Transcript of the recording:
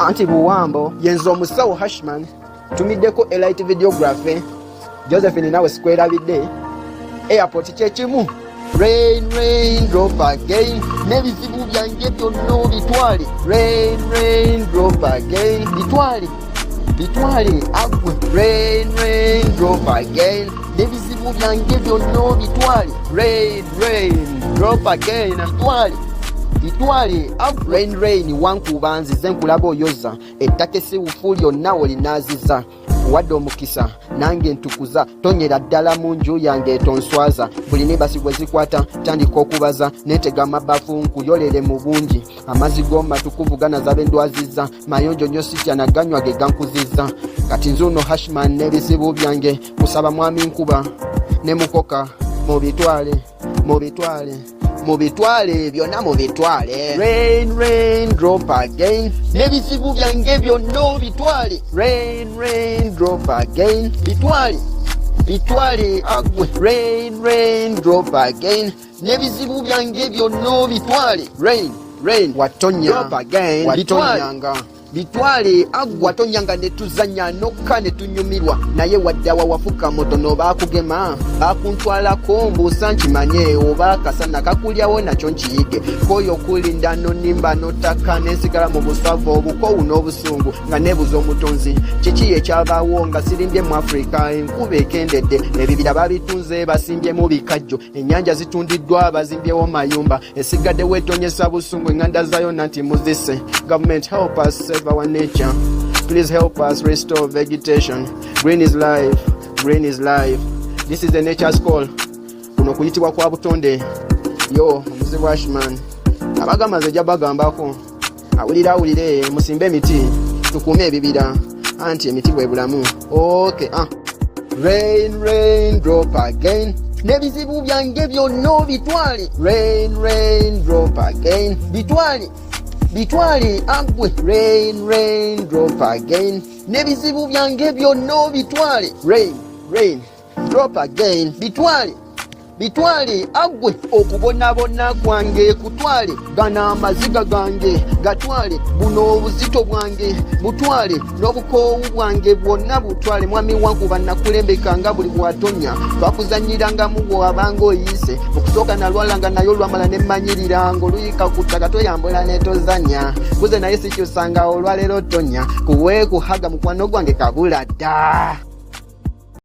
Anti Buwambo, yenzo omusawo harshman, tumiddeko elite videography, Josephine nawe square everyday, airport chechimu. Rain, rain, drop again. N'ebizibu byange byonna bitwale. Rain, rain, drop again. Bitwale agwe. Rain, rain, drop again. N'ebizibu byange byonna bitwale. Rain, rain, drop again. Bitwale agwe. Rain, rain, wankuba nzize nkulaba oyoza. Ettaka esiwufu lyonna olinaziza. Wadde omukisa nange ntukuza tonyera ddala mu nju yange etonswaza buli nebasi gwe zikwata tandika okubaza neetega amabafu nkuyolere mu bungi amazzi g'omumatukuvu ganazabe ndwaziza mayonjo nnyo sitya naganywa ge gankuziza kati nzuno harshman n'ebizibu byange kusaba mwami nkuba ne mukoka mubitwale byonna mubitwale. Rain, rain, drop again. N'ebizibu byange byonna bitwale. Rain, rain, drop again. Bitwale agwe. Rain, rain, drop again. N'ebizibu byange byonna bitwale. Rain, rain, watonya, drop again. Watonyanga. Bitwale agwa watonyanga netuzanya nokka netunyumirwa naye waddawa wafuka moto no bakugema bakuntwalako mbuusa nkimanye oba kasana kakulyawo nakyo nkiyige koyo kulinda nonimba notaka nensigala mu busavu obukowu n'obusungu nga nebuza omutonzi kiki ekyabaawo nga sirimbye mu Afrika enkuba ekendedde ebibira babitunze basimbye mu bikajjo ennyanja zitundiddwa bazimbyewo mayumba esigadde wetonyesa busungu enganda zayo nanti muzise. Government help us save our nature. Please help us restore vegetation. Green is life. Green is life. This is the nature's call. Kuno kuyitibwa kwa butonde. Yo, omuzibu harshman. Abagamaze jabagambako. Awulire musimbe emiti. Tukume ebibira. Anti emiti bwe bulamu. Okay, Rain, rain, drop again. N'ebizibu byange byonna bitwale. Rain, rain, drop again. Bitwale agwe. Rain, rain, drop again. N'ebizibu byange byonna bitwale. Rain, rain, drop again. Bitwale agwe. Okubonabona kwange kutwale. Gana amaziga gange gatwale. Buno obuzito bwange butwale. N'obukoowu bwange bwonna butwale. Mwami wankuba nakulembeka nga buli bwatonya. Twakuzanyiranga mu bw'abanga oyise. Okusooka nalwalanga nayo olwamala nemmanyirira ng'oluyika ku ttaka toyambula netozanya. Kuze naye sikyusanga olwaleero tonya. Kuwe kuhaga mukwano gwange kabula dda.